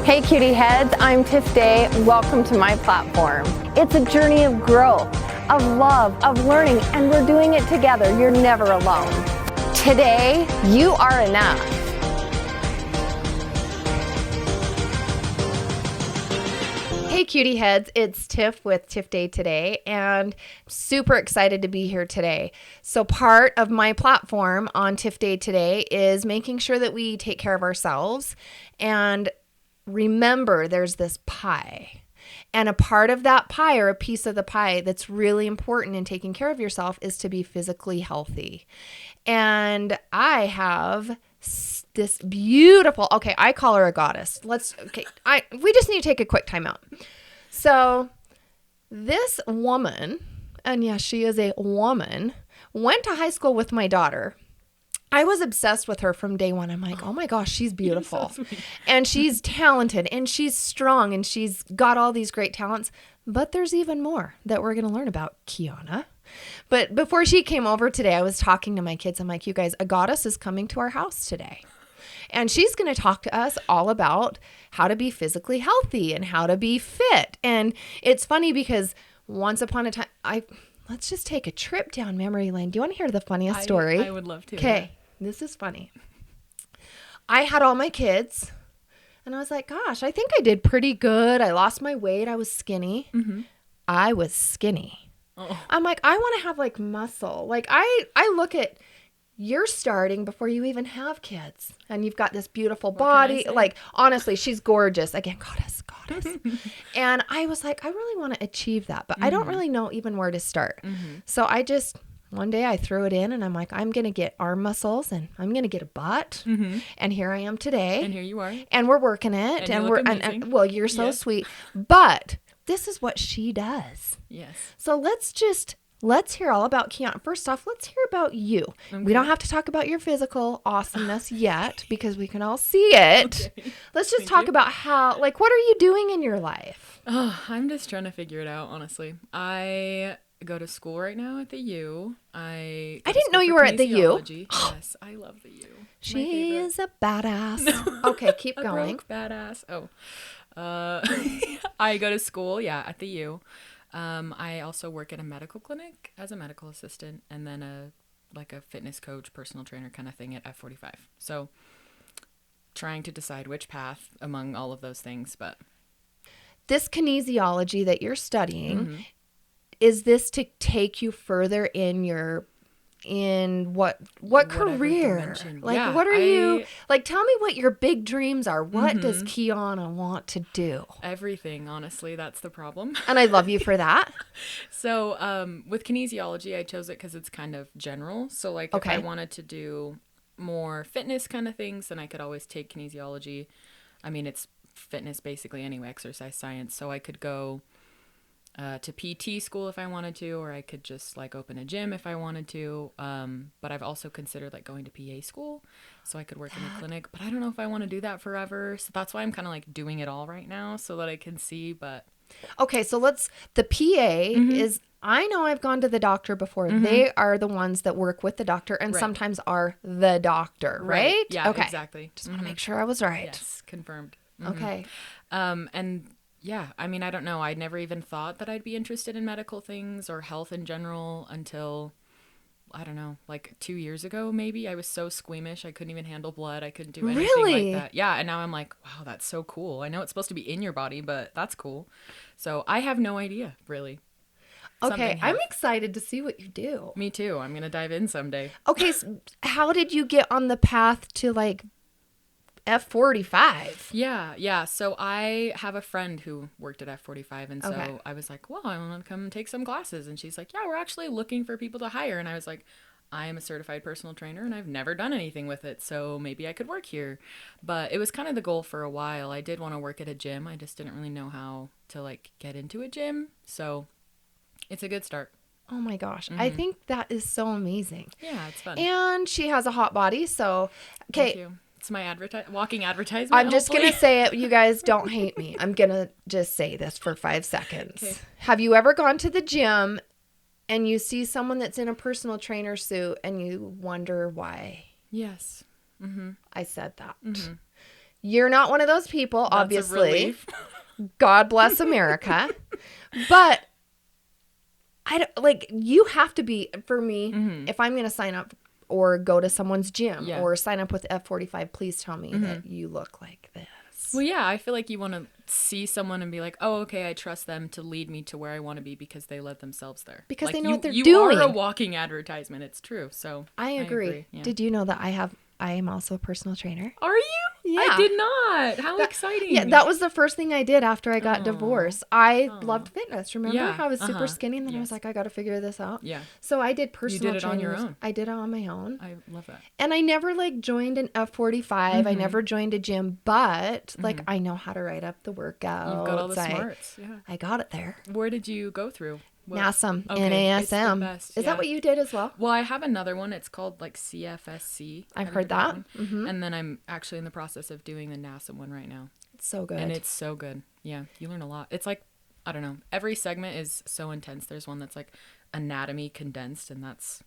Hey cutie heads, I'm Tiff Day. Welcome to my platform. It's a journey of growth, of love, of learning, and we're doing it together. You're never alone. Today, you are enough. Hey cutie heads, it's Tiff with Tiff Day Today, and super excited to be here today. So part of my platform on Tiff Day Today is making sure that we take care of ourselves, and remember there's this pie. And a part of that pie, or a piece of the pie that's really important in taking care of yourself, is to be physically healthy. And I have this beautiful, I call her a goddess. We just need to take a quick time out. So this woman, and yes, she is a woman, went to high school with my daughter. I was obsessed with her from day one. I'm like, oh my gosh, she's beautiful. So and she's talented and she's strong and she's got all these great talents. But there's even more that we're going to learn about KIYANA. But before she came over today, I was talking to my kids. I'm like, you guys, a goddess is coming to our house today. And she's going to talk to us all about how to be physically healthy and how to be fit. And it's funny because once upon a time, let's just take a trip down memory lane. Do you want to hear the funniest story? I would love to. Okay. Yeah. This is funny. I had all my kids and I was like, gosh, I think I did pretty good. I lost my weight. I was skinny. Mm-hmm. I was skinny. Oh. I'm like, I want to have like muscle. Like I look at, you're starting before you even have kids and you've got this beautiful body. Like, honestly, she's gorgeous. Again, goddess. And I was like, I really want to achieve that, but I don't really know even where to start. Mm-hmm. So one day I threw it in and I'm like, I'm going to get arm muscles and I'm going to get a butt. Mm-hmm. And here I am today. And here you are. And we're working it. And we're, and well, you're so sweet. But this is what she does. Yes. So let's hear all about KIYANA. First off, let's hear about you. Okay. We don't have to talk about your physical awesomeness yet because we can all see it. Okay. Let's just talk about what are you doing in your life? Oh, I'm just trying to figure it out, honestly. I go to school right now at the U. I didn't know you were at the U. Yes, I love the U. She is a badass. Okay, keep going. Broke badass. Oh. I go to school, at the U. I also work at a medical clinic as a medical assistant and then a fitness coach, personal trainer kind of thing at F45. So trying to decide which path among all of those things, but this kinesiology that you're studying, is this to take you further in what career? What are you, tell me what your big dreams are. What does KIYANA want to do? Everything, honestly, that's the problem. And I love you for that. So with kinesiology, I chose it because it's kind of general. So if I wanted to do more fitness kind of things, then I could always take kinesiology. I mean, it's fitness basically anyway, exercise science. So I could go to PT school if I wanted to, or I could just open a gym if I wanted to. But I've also considered going to PA school so I could work in a clinic, but I don't know if I want to do that forever. So that's why I'm kind of doing it all right now so that I can see, but. Okay. So the PA is, I know I've gone to the doctor before. They are the ones that work with the doctor and sometimes are the doctor, right? Yeah, okay. Exactly. Just want to make sure I was right. Yes, confirmed. Okay. And yeah, I mean, I don't know. I never even thought that I'd be interested in medical things or health in general until, I don't know, 2 years ago, maybe. I was so squeamish. I couldn't even handle blood. I couldn't do anything like that. Yeah. And now I'm like, wow, that's so cool. I know it's supposed to be in your body, but that's cool. So I have no idea, really. Okay. I'm excited to see what you do. Me too. I'm going to dive in someday. Okay. So how did you get on the path to F45? Yeah. So I have a friend who worked at F45. And so I was like, well, I want to come take some classes. And she's like, yeah, we're actually looking for people to hire. And I was like, I am a certified personal trainer and I've never done anything with it. So maybe I could work here. But it was kind of the goal for a while. I did want to work at a gym. I just didn't really know how to get into a gym. So it's a good start. Oh my gosh. I think that is so amazing. Yeah, it's fun. And she has a hot body. So, okay. Thank you. It's my walking advertisement. I'm just going to say it. You guys don't hate me. I'm going to just say this for 5 seconds. Okay. Have you ever gone to the gym and you see someone that's in a personal trainer suit and you wonder why? Yes. I said that. You're not one of those people, That's obviously. a relief. God bless America. But I don't, like, you have to be, for me, if I'm going to sign up or go to someone's gym or sign up with F45, please tell me that you look like this. Well, yeah, I feel like you want to see someone and be like, oh, okay, I trust them to lead me to where I want to be because they let themselves there. Because like, they know what they're you doing. You are a walking advertisement. It's true. So I agree. Yeah. Did you know that I am also a personal trainer? Are you? Yeah. I did not. How exciting. Yeah, that was the first thing I did after I got divorced. I loved fitness. Remember how I was super skinny and then I was like, I got to figure this out. Yeah. So I did personal training. You did it on your own. I did it on my own. I love that. And I never like joined an F45. I never joined a gym, but like I know how to write up the workout. You've got all the smarts. Yeah. I got it there. Where did you go through? NASM, okay. NASM. Is that what you did as well? Well, I have another one. It's called like CFSC. I've heard that. And then I'm actually in the process of doing the NASM one right now. It's so good. And it's so good. Yeah, you learn a lot. It's like, I don't know. Every segment is so intense. There's one that's like anatomy condensed, and that's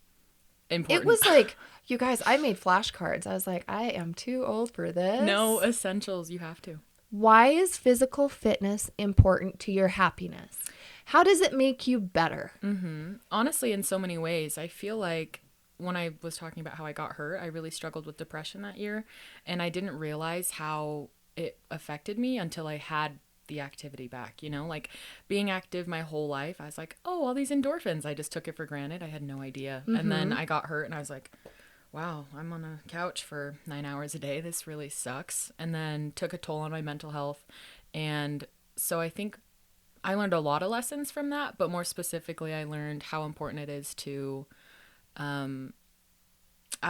important. It was like, you guys, I made flashcards. I was like, I am too old for this. No essentials. You have to. Why is physical fitness important to your happiness? How does it make you better? Honestly, in so many ways. I feel like when I was talking about how I got hurt, I really struggled with depression that year. And I didn't realize how it affected me until I had the activity back, you know, like being active my whole life. I was like, oh, all these endorphins. I just took it for granted. I had no idea. And then I got hurt and I was like, wow, I'm on a couch for 9 hours a day. This really sucks. And then took a toll on my mental health. And so I think I learned a lot of lessons from that, but more specifically, I learned how important it is to, I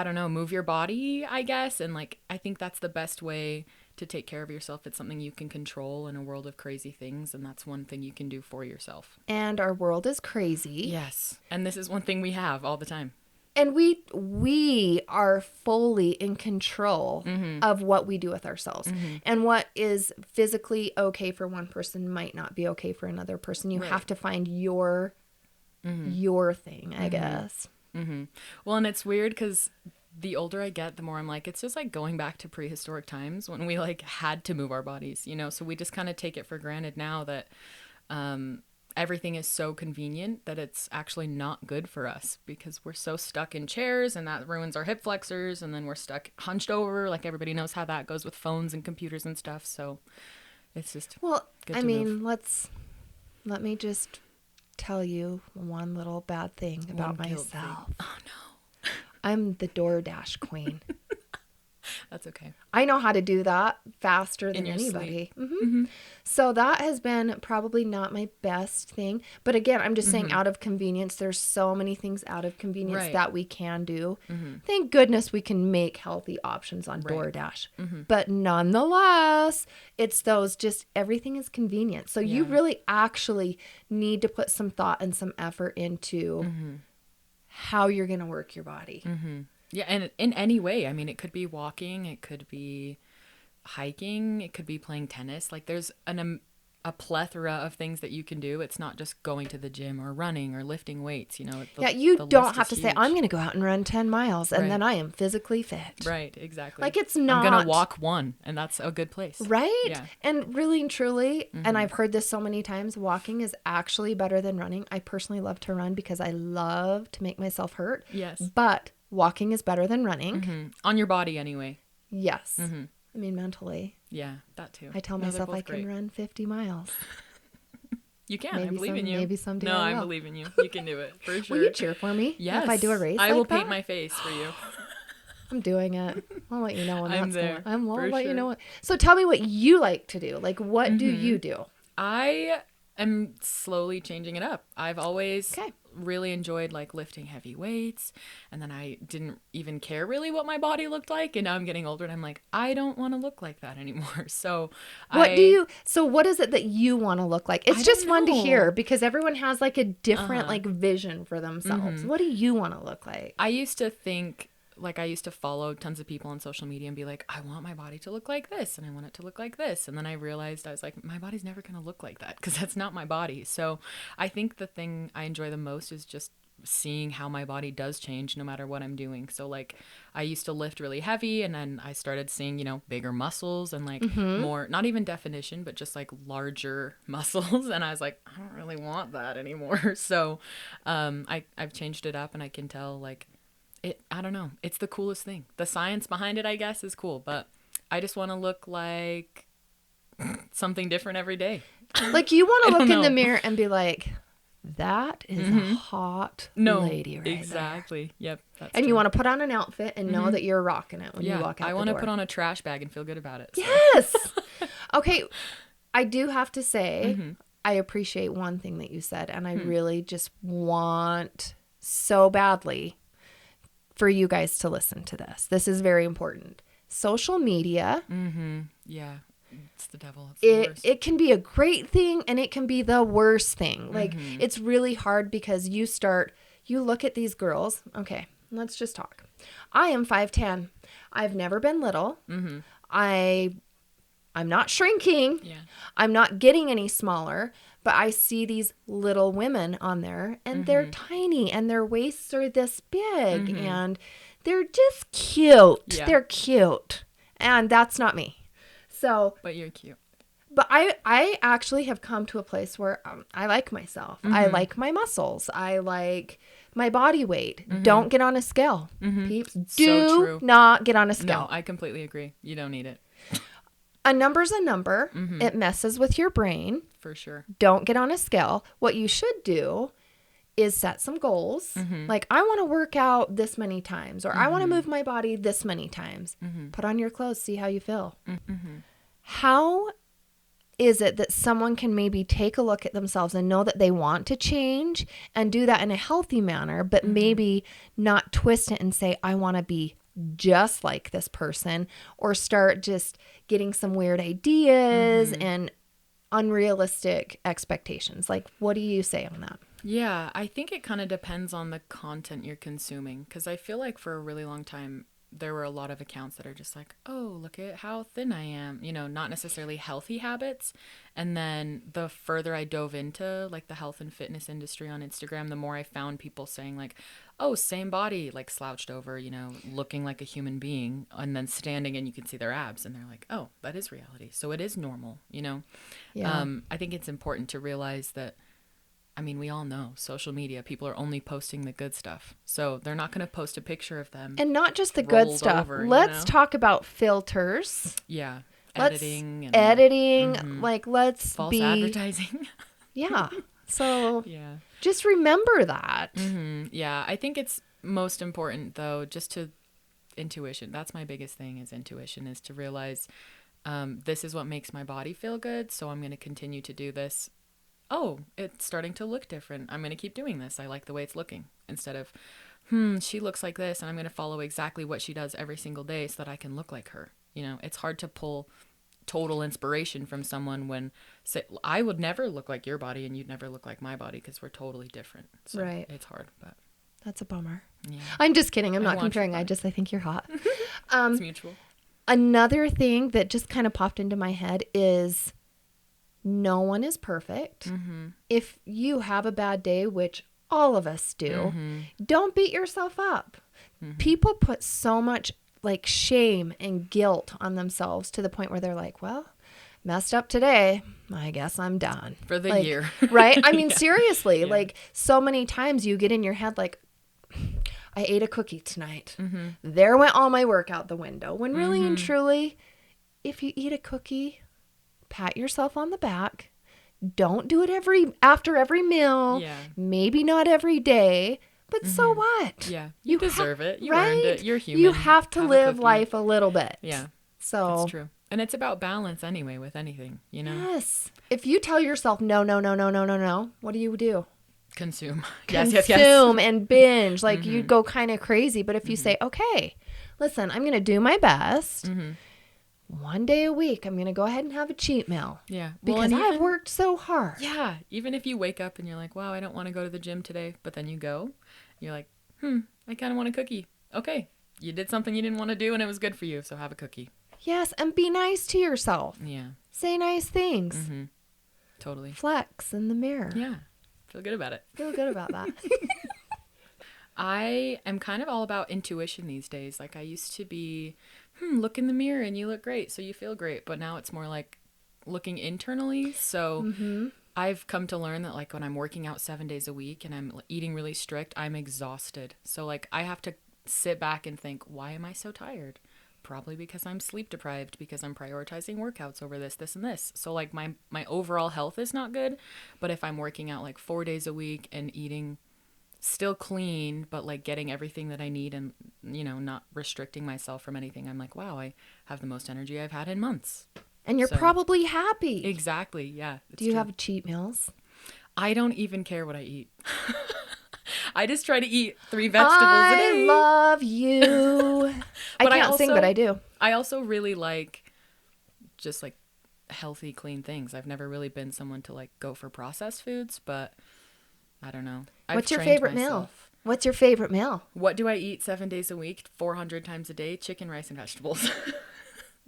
don't know, move your body, I guess. And like, I think that's the best way to take care of yourself. It's something you can control in a world of crazy things. And that's one thing you can do for yourself. And our world is crazy. Yes. And this is one thing we have all the time. And we are fully in control of what we do with ourselves. And what is physically okay for one person might not be okay for another person. You have to find your thing, I guess. Well, and it's weird because the older I get, the more I'm like, it's just like going back to prehistoric times when we like had to move our bodies, you know? So we just kind of take it for granted now that everything is so convenient that it's actually not good for us because we're so stuck in chairs and that ruins our hip flexors. And then we're stuck hunched over. Like everybody knows how that goes with phones and computers and stuff. So it's just, well, I mean, let me just tell you one little bad thing about myself. Oh no. I'm the DoorDash queen. That's okay. I know how to do that faster than anybody. So that has been probably not my best thing. But again, I'm just saying out of convenience, there's so many things out of convenience that we can do. Thank goodness we can make healthy options on DoorDash. But nonetheless, it's those just everything is convenient. So you really actually need to put some thought and some effort into how you're going to work your body. Yeah, and in any way. I mean, it could be walking, it could be hiking, it could be playing tennis. Like there's a plethora of things that you can do. It's not just going to the gym or running or lifting weights, you know. You don't have to say, I'm going to go out and run 10 miles and then I am physically fit. Right, exactly. Like it's not. I'm going to walk one and that's a good place. Right? Yeah. And really and truly, and I've heard this so many times, walking is actually better than running. I personally love to run because I love to make myself hurt. Yes. But walking is better than running. On your body anyway. Yes. I mean, mentally. Yeah, that too. I tell myself I can run 50 miles. You can. I believe in you. Maybe someday No, I I will. believe in you. You can do it, for sure. Will you cheer for me? Yes. If I do a race I like will that? paint my face for you. I'm doing it. I'll let you know when I'm that's there, going. I'll for let you sure. know. So tell me what you like to do. Like, what do you do? I am slowly changing it up. I've always really enjoyed like lifting heavy weights, and then I didn't even care really what my body looked like, and now I'm getting older and I'm like, I don't want to look like that anymore. So what is it that you want to look like? It's just fun to hear because everyone has like a different like vision for themselves. What do you want to look like? I used to think, like I used to follow tons of people on social media and be like, I want my body to look like this and I want it to look like this. And then I realized I was like, my body's never going to look like that because that's not my body. So I think the thing I enjoy the most is just seeing how my body does change no matter what I'm doing. So like I used to lift really heavy, and then I started seeing, you know, bigger muscles and like more, not even definition, but just like larger muscles. And I was like, I don't really want that anymore. So I've changed it up, and I can tell like I don't know. It's the coolest thing. The science behind it, I guess, is cool, but I just want to look like something different every day. Like you want to look in the mirror and be like, that is a hot lady right exactly. there. Yep. That's and true. you want to put on an outfit and know that you're rocking it when you walk out I the want door. to put on a trash bag and feel good about it. So. Yes. Okay. I do have to say, I appreciate one thing that you said, and I really just want so badly for you guys to listen to this. This is very important. Social media. Yeah. It's the devil. It's the worst. It can be a great thing, and it can be the worst thing. Like, it's really hard because you look at these girls. Okay, let's just talk. I am 5'10". I've never been little. I'm not shrinking. Yeah. I'm not getting any smaller, but I see these little women on there, and they're tiny, and their waists are this big, and they're just cute. Yeah. They're cute, and that's not me. So, but you're cute. But I actually have come to a place where I like myself. I like my muscles. I like my body weight. Don't get on a scale. Peeps, do not get on a scale. No, I completely agree. You don't need it. A number's a number. It messes with your brain. For sure. Don't get on a scale. What you should do is set some goals. Like, I want to work out this many times, or I want to move my body this many times. Put on your clothes, see how you feel. How is it that someone can maybe take a look at themselves and know that they want to change and do that in a healthy manner, but maybe not twist it and say, I want to be just like this person, or start just getting some weird ideas and unrealistic expectations? Like, what do you say on that? Yeah, I think it kind of depends on the content you're consuming, because I feel like for a really long time, there were a lot of accounts that are just like, oh, look at how thin I am, you know, not necessarily healthy habits. And then the further I dove into like the health and fitness industry on Instagram, the more I found people saying like, oh, same body, like slouched over, you know, looking like a human being, and then standing and you can see their abs, and they're like, oh, that is reality. So it is normal, you know? Yeah. I think it's important to realize that, I mean, we all know social media, people are only posting the good stuff. So they're not going to post a picture of them. And not just the good stuff. Over, let's talk about filters. Yeah. Editing. Like, let's false advertising. Yeah. So yeah. Just remember that. Yeah. I think it's most important, though, just to intuition. That's my biggest thing, is intuition, is to realize this is what makes my body feel good. So I'm going to continue to do this. Oh, it's starting to look different. I'm going to keep doing this. I like the way it's looking. Instead of, she looks like this, and I'm going to follow exactly what she does every single day so that I can look like her. You know, it's hard to pull total inspiration from someone when, say, I would never look like your body and you'd never look like my body, because we're totally different. So right. It's hard, but. That's a bummer. Yeah. I'm just kidding. I'm not comparing. I think you're hot. It's mutual. Another thing that just kind of popped into my head is, no one is perfect. If you have a bad day, which all of us do, don't beat yourself up. People put so much like shame and guilt on themselves to the point where they're like, well, messed up today, I guess I'm done. For the year. Right? I mean, seriously, like so many times you get in your head like, I ate a cookie tonight. There went all my work out the window. When really and truly, if you eat a cookie, pat yourself on the back. Don't do it after every meal. Yeah. Maybe not every day, but so what? Yeah. You deserve it. You right? earned it. You're human. You have to live life a little bit. Yeah. So that's true. And it's about balance anyway with anything, you know? Yes. If you tell yourself no, what do? Consume. Consume and binge. Like you'd go kind of crazy. But if you say, okay, listen, I'm going to do my best. One day a week, I'm going to go ahead and have a cheat meal. Yeah. Because I've worked so hard. Yeah. Even if you wake up and you're like, wow, I don't want to go to the gym today. But then you go, you're like, I kind of want a cookie. Okay. You did something you didn't want to do and it was good for you. So have a cookie. Yes. And be nice to yourself. Yeah. Say nice things. Totally. Flex in the mirror. Yeah. Feel good about it. Feel good about that. I am kind of all about intuition these days. Like I used to be, look in the mirror and you look great, so you feel great. But now it's more like looking internally. So I've come to learn that like when I'm working out 7 days a week and I'm eating really strict, I'm exhausted. So like I have to sit back and think, why am I so tired? Probably because I'm sleep deprived, because I'm prioritizing workouts over this, and this. So like my overall health is not good. But if I'm working out like 4 days a week and eating still clean, but like getting everything that I need and, not restricting myself from anything, I'm like, wow, I have the most energy I've had in months. And you're probably happy. Exactly. Yeah. Do you have cheat meals? I don't even care what I eat. I just try to eat 3 vegetables a day. I love you. I can't sing, but I do. I also really like just like healthy, clean things. I've never really been someone to like go for processed foods, but I don't know. What's your favorite meal? What's your favorite meal? What do I eat 7 days a week, 400 times a day? Chicken, rice, and vegetables.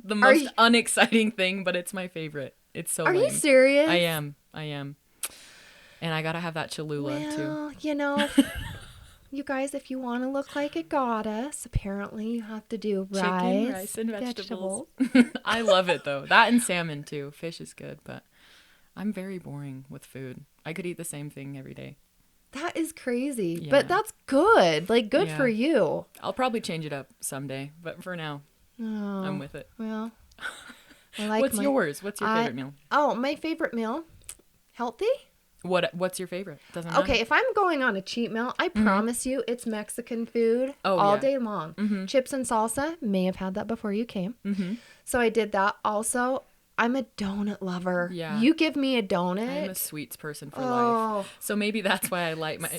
The most unexciting thing, but it's my favorite. It's so lame. Are you serious? I am. And I gotta have that Cholula too. You guys, if you want to look like a goddess, apparently you have to do chicken, rice, and vegetables. I love it though. That and salmon too. Fish is good, but I'm very boring with food. I could eat the same thing every day. That is crazy, but that's good. Like, good for you. I'll probably change it up someday, but for now, I'm with it. Well, I like What's yours? What's your favorite meal? Oh, my favorite meal? Healthy? What's your favorite? Doesn't matter. Okay, if I'm going on a cheat meal, I promise you it's Mexican food all day long. Chips and salsa. May have had that before you came. So I did that. Also, I'm a donut lover. Yeah. You give me a donut. I'm a sweets person for life. So maybe that's why I like my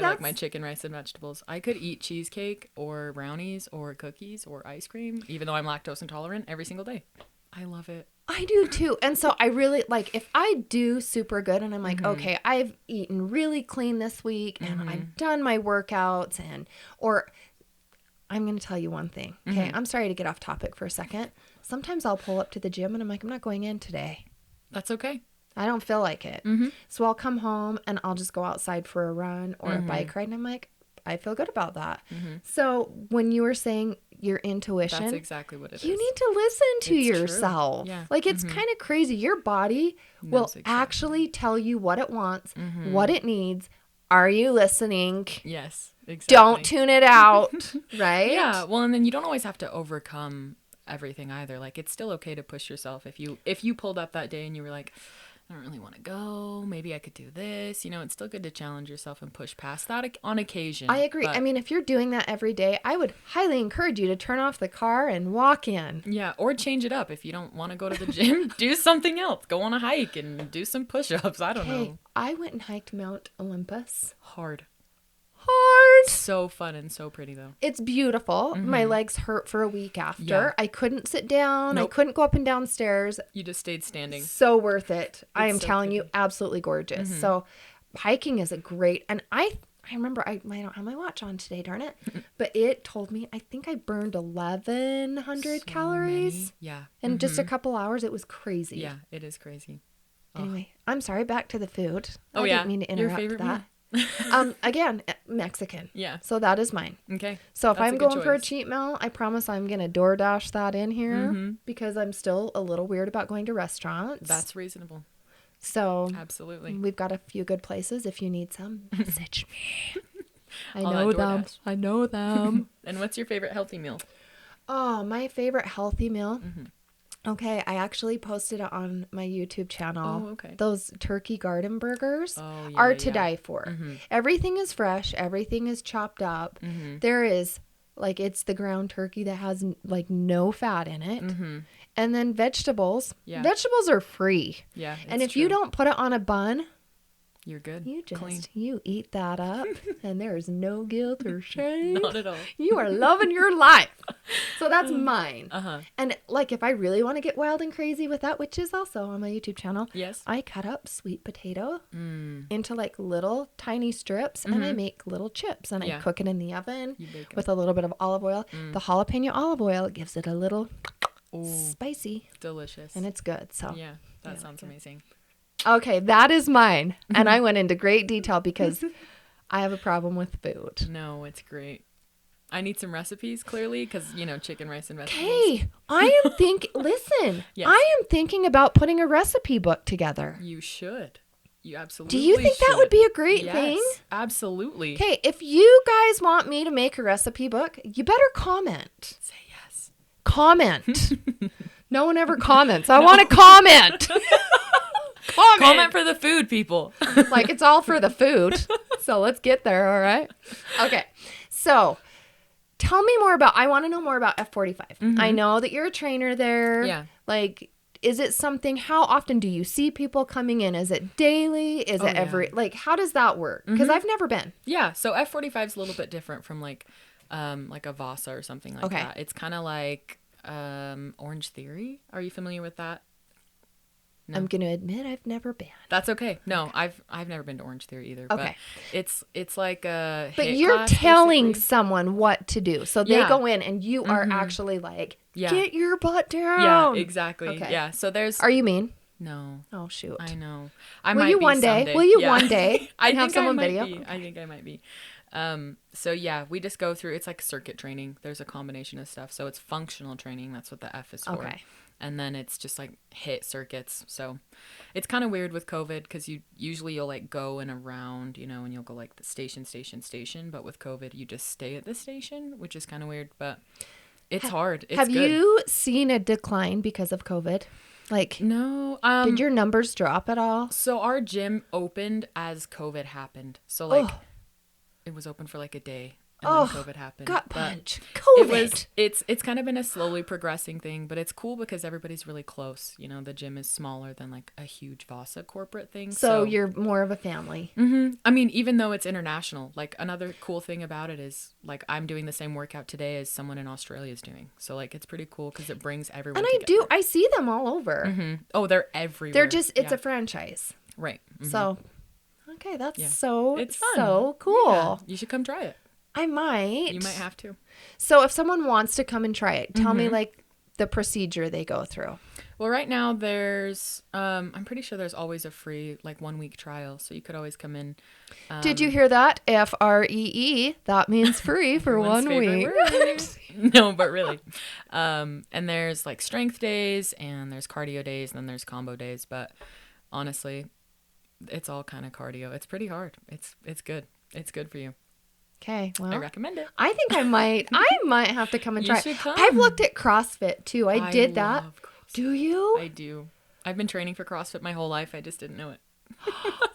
like my chicken, rice, and vegetables. I could eat cheesecake or brownies or cookies or ice cream, even though I'm lactose intolerant, every single day. I love it. I do too. And so I really like if I do super good and I'm like, okay, I've eaten really clean this week and I've done my workouts or I'm going to tell you one thing. Okay. I'm sorry to get off topic for a second. Sometimes I'll pull up to the gym and I'm like, I'm not going in today. That's okay. I don't feel like it. So I'll come home and I'll just go outside for a run or a bike ride. And I'm like, I feel good about that. So when you were saying your intuition, that's exactly what it is. You need to listen to yourself. Yeah. Like it's kind of crazy. Your body will actually tell you what it wants, what it needs. Are you listening? Yes, exactly. Don't tune it out, right? Yeah. Well, and then you don't always have to overcome everything either. Like it's still okay to push yourself. If you pulled up that day and you were like, I don't really want to go. Maybe I could do this. It's still good to challenge yourself and push past that on occasion. I agree. I mean, if you're doing that every day, I would highly encourage you to turn off the car and walk in. Yeah, or change it up. If you don't want to go to the gym, do something else. Go on a hike and do some push-ups. I don't know. I went and hiked Mount Olympus. Hard. Hard. So fun and so pretty though. It's beautiful. My legs hurt for a week after. Yeah. I couldn't sit down. Nope. I couldn't go up and down stairs. You just stayed standing. So worth it. I am telling you, absolutely gorgeous. So hiking is a great, and I remember I don't have my watch on today, darn it, but it told me I think I burned 1,100 calories. Many. Yeah. In just a couple hours. It was crazy. Yeah, it is crazy. Anyway, I'm sorry. Back to the food. I didn't mean to interrupt Your favorite that. Meal? Again, Mexican. Yeah. So that is mine. Okay. So if I'm going for a cheat meal, I promise I'm going to DoorDash that in here because I'm still a little weird about going to restaurants. That's reasonable. So absolutely. We've got a few good places. If you need some, message me. I know them. I know them. And what's your favorite healthy meal? Oh, my favorite healthy meal. Okay, I actually posted it on my YouTube channel. Oh, okay. Those turkey garden burgers are to die for. Everything is fresh. Everything is chopped up. There is, like, it's the ground turkey that has, like, no fat in it. And then vegetables. Yeah. Vegetables are free. Yeah, and if you don't put it on a bun, you're good. You just, you eat that up and there is no guilt or shame. Not at all. You are loving your life. So that's mine. And like, if I really want to get wild and crazy with that, which is also on my YouTube channel. Yes. I cut up sweet potato into like little tiny strips and I make little chips and I cook it in the oven with a little bit of olive oil. The jalapeno olive oil gives it a little spicy. Delicious. And it's good. So yeah, that sounds amazing. Okay, that is mine. And I went into great detail because I have a problem with food. No, it's great. I need some recipes, clearly, because, chicken, rice, and vegetables. Okay, I am listen, Yes. I am thinking about putting a recipe book together. You should. You absolutely Do you think that would be a great thing? Absolutely. Okay, if you guys want me to make a recipe book, you better comment. Say yes. Comment. No one ever comments. I want to comment. Comment for the food, people. Like, it's all for the food. So let's get there, all right? Okay, so tell me more about, I want to know more about F45. Mm-hmm. I know that you're a trainer there. Yeah. Like, is it something, how often do you see people coming in? Is it daily? Is it every, like, how does that work? Because I've never been. Yeah, so F45 is a little bit different from like a Vasa or something like that. It's kind of like Orange Theory. Are you familiar with that? No. I'm going to admit I've never been. That's okay. No, I've never been to Orange Theory either. Okay. But it's like a But HIIT you're class, telling basically. someone what to do. So they go in and you are actually like, get your butt down. Yeah, exactly. Okay. Yeah. So there's... Are you mean? No. Oh, shoot. I know. Will you one day? Will you one day? I have think someone I might video? be. I think I might be. So yeah, we just go through, it's like circuit training. There's a combination of stuff. So it's functional training. That's what the F is for. Okay. And then it's just like HIIT circuits. So it's kind of weird with COVID because you'll like go in a round, and you'll go like the station. But with COVID, you just stay at the station, which is kind of weird, but it's hard. It's have good. you seen a decline because of COVID? Like, No. did your numbers drop at all? So our gym opened as COVID happened. So like it was open for like a day. And then COVID happened. Gut But punch. COVID. It's kind of been a slowly progressing thing, but it's cool because everybody's really close. The gym is smaller than like a huge Vasa corporate thing. So you're more of a family. I mean, even though it's international, like another cool thing about it is like I'm doing the same workout today as someone in Australia is doing. So like it's pretty cool because it brings everyone And together. I see them all over. Oh, they're everywhere. They're just, it's a franchise. Right. So, okay, that's Yeah. so, It's fun. so cool. Yeah. You should come try it. I might. You might have to. So if someone wants to come and try it, tell me like the procedure they go through. Well, right now there's, I'm pretty sure there's always a free like 1 week trial. So you could always come in. Did you hear that? FREE. That means free for 1 week. No, but really. And there's like strength days and there's cardio days and then there's combo days. But honestly, it's all kind of cardio. It's pretty hard. It's good. It's good for you. Okay, well, I recommend it. I think I might have to come and try. You should come. I've looked at CrossFit too. I did that. love CrossFit. Do you? I do. I've been training for CrossFit my whole life. I just didn't know it.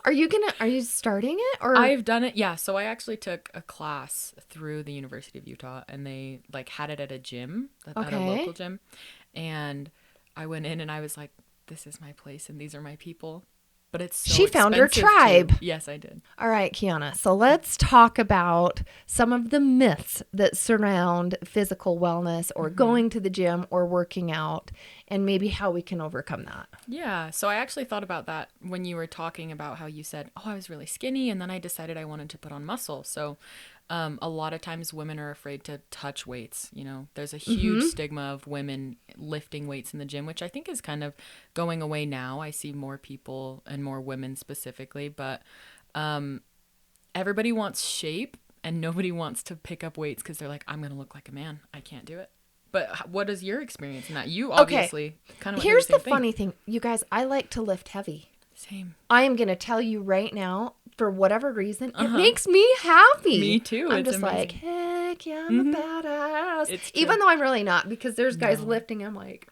Are you starting it or? I've done it. Yeah. So I actually took a class through the University of Utah and they like had it at a gym, at a local gym. And I went in and I was like, this is my place and these are my people. But it's so She found her expensive, tribe. too. Yes, I did. All right, KIYANA. So let's talk about some of the myths that surround physical wellness or going to the gym or working out and maybe how we can overcome that. Yeah. So I actually thought about that when you were talking about how you said, I was really skinny and then I decided I wanted to put on muscle. So a lot of times women are afraid to touch weights. There's a huge stigma of women lifting weights in the gym, which I think is kind of going away now. I see more people and more women specifically, but everybody wants shape and nobody wants to pick up weights because they're like, I'm going to look like a man. I can't do it. But what is your experience in that? You obviously kind of Here's the funny thing. You guys, I like to lift heavy. Same. I am going to tell you right now, for whatever reason, it makes me happy. Me too. I'm It's just amazing. like, heck yeah, I'm a badass. It's true. Even though I'm really not, because there's guys lifting, I'm like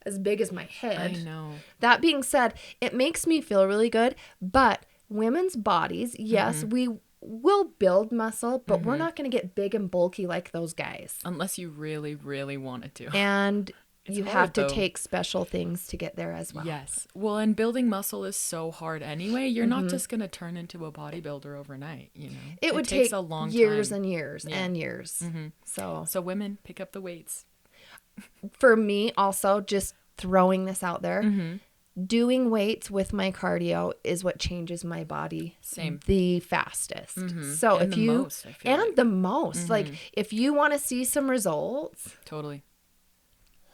as big as my head. I know. That being said, it makes me feel really good, but women's bodies, yes, we will build muscle, but we're not going to get big and bulky like those guys. Unless you really, really wanted to. And you hard, have to though. take special things to get there as well. Yes. Well, and building muscle is so hard anyway. You're not just going to turn into a bodybuilder overnight, It would takes take a long years time. and years and years. So So women, pick up the weights. for me also, just throwing this out there, doing weights with my cardio is what changes my body Same. the fastest. So And if the you most, I feel like. the most, like if you want to see some results, Totally.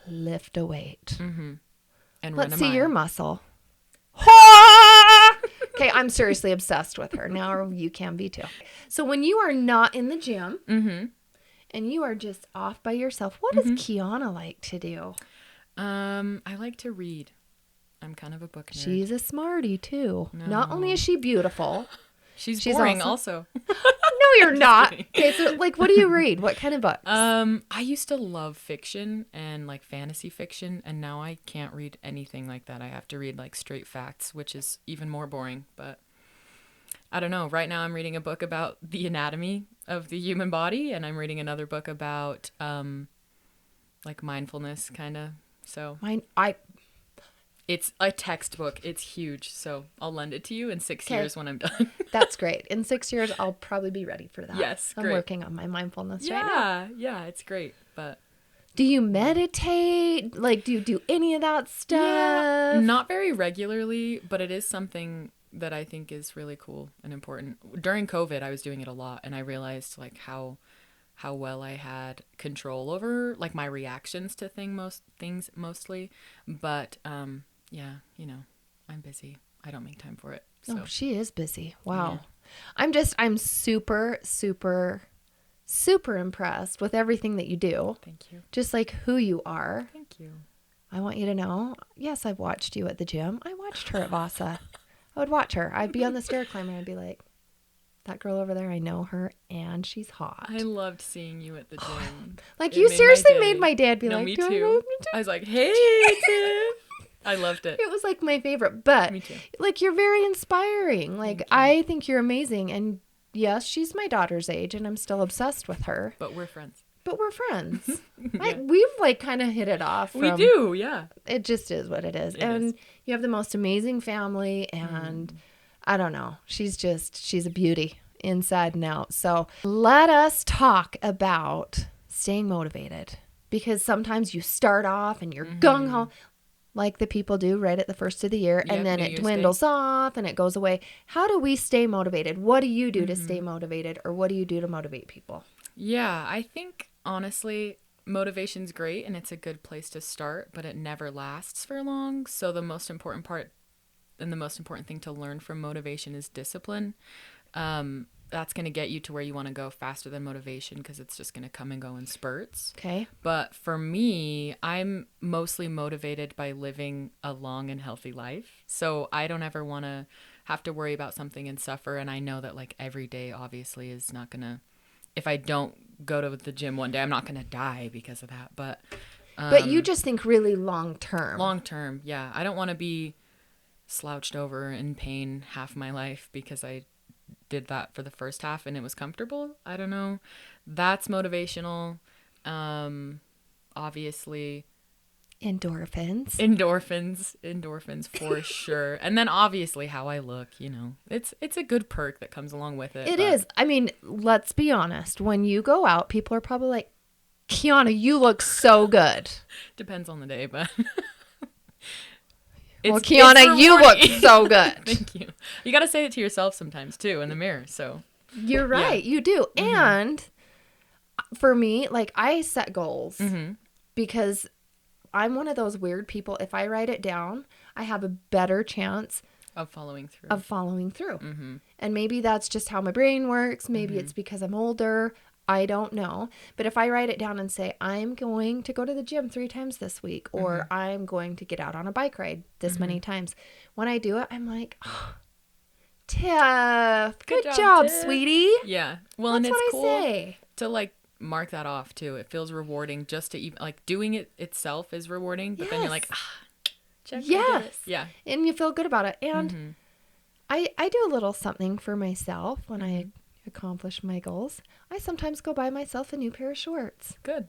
lift a weight. And Let's run a see mile. your muscle. Okay, I'm seriously obsessed with her. Now you can be too. So when you are not in the gym and you are just off by yourself, what does KIYANA like to do? I like to read. I'm kind of a book nerd. She's a smarty too. No. Not only is she beautiful, she's boring also. No, you're not. Okay, so like, what do you read? What kind of books? I used to love fiction and like fantasy fiction, and now I can't read anything like that. I have to read like straight facts, which is even more boring. But I don't know. Right now I'm reading a book about the anatomy of the human body, and I'm reading another book about like mindfulness kind of. So it's a textbook. It's huge. So I'll lend it to you in 6 years when I'm done. That's great. In 6 years, I'll probably be ready for that. Yes, I'm working on my mindfulness right now. Yeah, it's great. But do you meditate? Like, do you do any of that stuff? Yeah, not very regularly, but it is something that I think is really cool and important. During COVID, I was doing it a lot, and I realized like how well I had control over like my reactions to things mostly. But yeah, you know, I'm busy. I don't make time for it. So. Oh, she is busy. Wow. Yeah. I'm super, super, super impressed with everything that you do. Thank you. Just like who you are. Thank you. I want you to know, yes, I've watched you at the gym. I watched her at Vasa. I would watch her. I'd be on the stair climber and I'd be like, that girl over there, I know her and she's hot. I loved seeing you at the gym. Like, you seriously made my dad be like, me do too. I know me too? I was like, hey, Tiff. I loved it. It was like my favorite, but me too. Like, you're very inspiring. Like, I think you're amazing. And yes, she's my daughter's age and I'm still obsessed with her. But we're friends. Yeah. We've like kind of hit it off. We do, yeah. It just is what it is. And you have the most amazing family and I don't know. She's a beauty inside and out. So let us talk about staying motivated, because sometimes you start off and you're gung ho like the people do right at the first of the year, and then it dwindles off and it goes away. How do we stay motivated? What do you do to stay motivated, or what do you do to motivate people? Yeah, I think honestly, motivation's great and it's a good place to start, but it never lasts for long. So the most important part and the most important thing to learn from motivation is discipline. That's going to get you to where you want to go faster than motivation, because it's just going to come and go in spurts. Okay. But for me, I'm mostly motivated by living a long and healthy life. So I don't ever want to have to worry about something and suffer. And I know that like every day obviously is not going to, if I don't go to the gym one day, I'm not going to die because of that. But you just think really long term. Long term, yeah. I don't want to be slouched over in pain half my life because I did that for the first half and it was comfortable. I don't know. That's motivational. Obviously endorphins for sure. And then obviously how I look, you know, it's a good perk that comes along with it. It is. I mean, let's be honest. When you go out, people are probably like, KIYANA, you look so good. Depends on the day, but well, KIYANA, you look so good. Thank you. You got to say it to yourself sometimes too in the mirror. So you're right. Yeah. You do. And for me, like, I set goals because I'm one of those weird people. If I write it down, I have a better chance of following through. And maybe that's just how my brain works. Maybe it's because I'm older. I don't know. But if I write it down and say, I'm going to go to the gym 3 times this week, or I'm going to get out on a bike ride this many times, when I do it, I'm like, oh, Tiff, good job, Tiff. Sweetie. Yeah. Well, that's and it's cool to like mark that off too. It feels rewarding just to even like doing it itself is rewarding, but then you're like, check. Yes. Yeah. And you feel good about it. And I do a little something for myself when I accomplish my goals. I sometimes go buy myself a new pair of shorts. Good.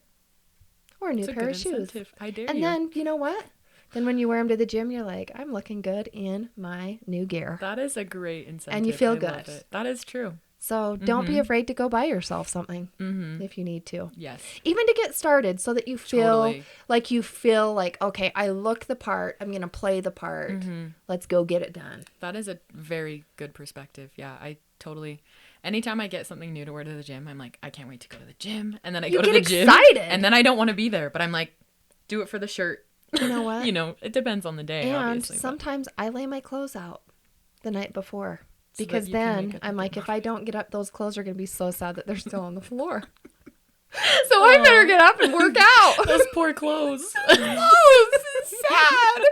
Or a new pair of shoes. Incentive. I dare you. And then, you know what? Then when you wear them to the gym, you're like, I'm looking good in my new gear. That is a great incentive. And you feel good. Love it. That is true. So don't be afraid to go buy yourself something if you need to. Yes. Even to get started so that you feel like, okay, I look the part. I'm going to play the part. Let's go get it done. That is a very good perspective. Yeah, I totally... Anytime I get something new to wear to the gym, I'm like, I can't wait to go to the gym. And then I go to the gym. Excited. And then I don't want to be there. But I'm like, do it for the shirt. You know what? You know, it depends on the day, and obviously. And sometimes I lay my clothes out. the night before. So Because that you can make then it I'm the like, day if I don't get up, those clothes are going to be so sad that they're still on the floor. So I better get up and work out. Those poor clothes. It's sad.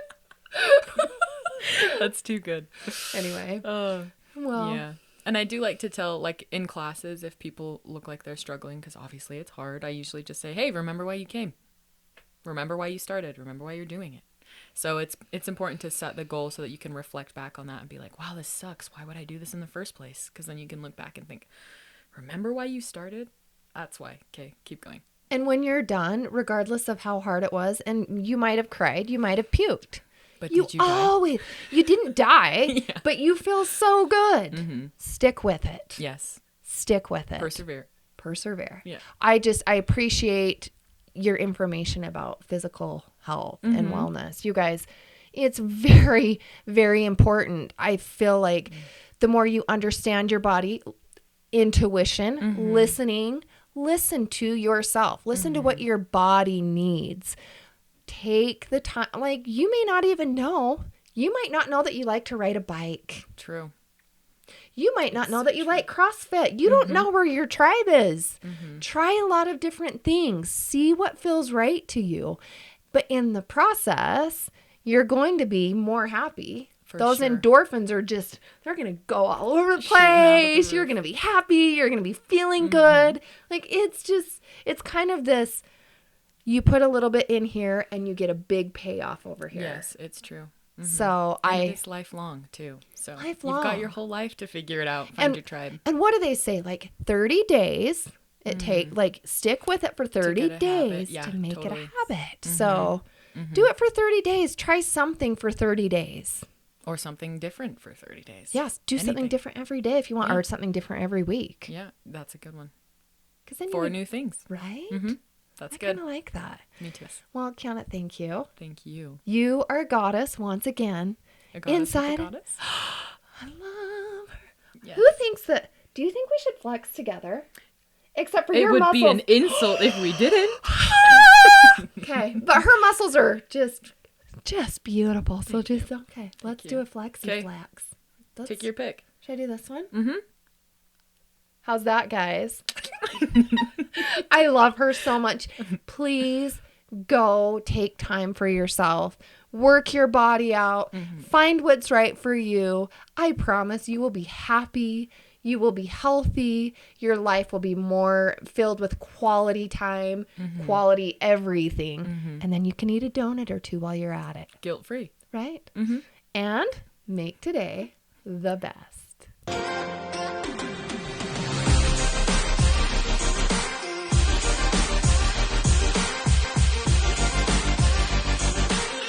That's too good. Anyway. Well. Yeah. And I do like to tell, like, in classes, if people look like they're struggling, because obviously it's hard, I usually just say, hey, remember why you came. Remember why you started. Remember why you're doing it. So it's important to set the goal so that you can reflect back on that and be like, wow, this sucks. Why would I do this in the first place? Because then you can look back and think, remember why you started? That's why. Okay, keep going. And when you're done, regardless of how hard it was, and you might have cried, you might have puked. But did you die? You didn't die, Yeah. but you feel so good. Mm-hmm. Stick with it. Yes. Stick with it. Persevere. Yeah. I appreciate your information about physical health and wellness. You guys, it's very, very important. I feel like the more you understand your body, intuition, listen to yourself. Listen to what your body needs. Take the time. Like, you may not even know. You might not know that you like to ride a bike. True. You might not know that you like CrossFit. You don't know where your tribe is. Try a lot of different things. See what feels right to you. But in the process, you're going to be more happy. Those endorphins are just, they're going to go all over the place. You're going to be happy. You're going to be feeling good. Like, it's kind of this, you put a little bit in here and you get a big payoff over here. Yes, it's true. So it's lifelong too. So you've got your whole life to figure it out. Find your tribe. And what do they say? Like 30 days it take, like, stick with it for 30 days to make it a habit. So do it for 30 days. Try something for 30 days. Or something different for 30 days. Yes. Do something different every day if you want, or something different every week. Yeah, that's a good one. Then for new things. Right? That's I good. kind of like that. Me too. Well, KIYANA, thank you. Thank you. You are a goddess once again. A goddess inside. A goddess? I love her. Yes. Who thinks that? Do you think we should flex together? Except for your muscles. It would be an insult if we didn't. Okay, but her muscles are just beautiful. So okay. Let's do a flexy flex. Take your pick. Should I do this one? How's that, guys? I love her so much. Please go take time for yourself. Work your body out. Find what's right for you. I promise you will be happy. You will be healthy. Your life will be more filled with quality time, quality everything. And then you can eat a donut or two while you're at it. Guilt-free. Right? And make today the best.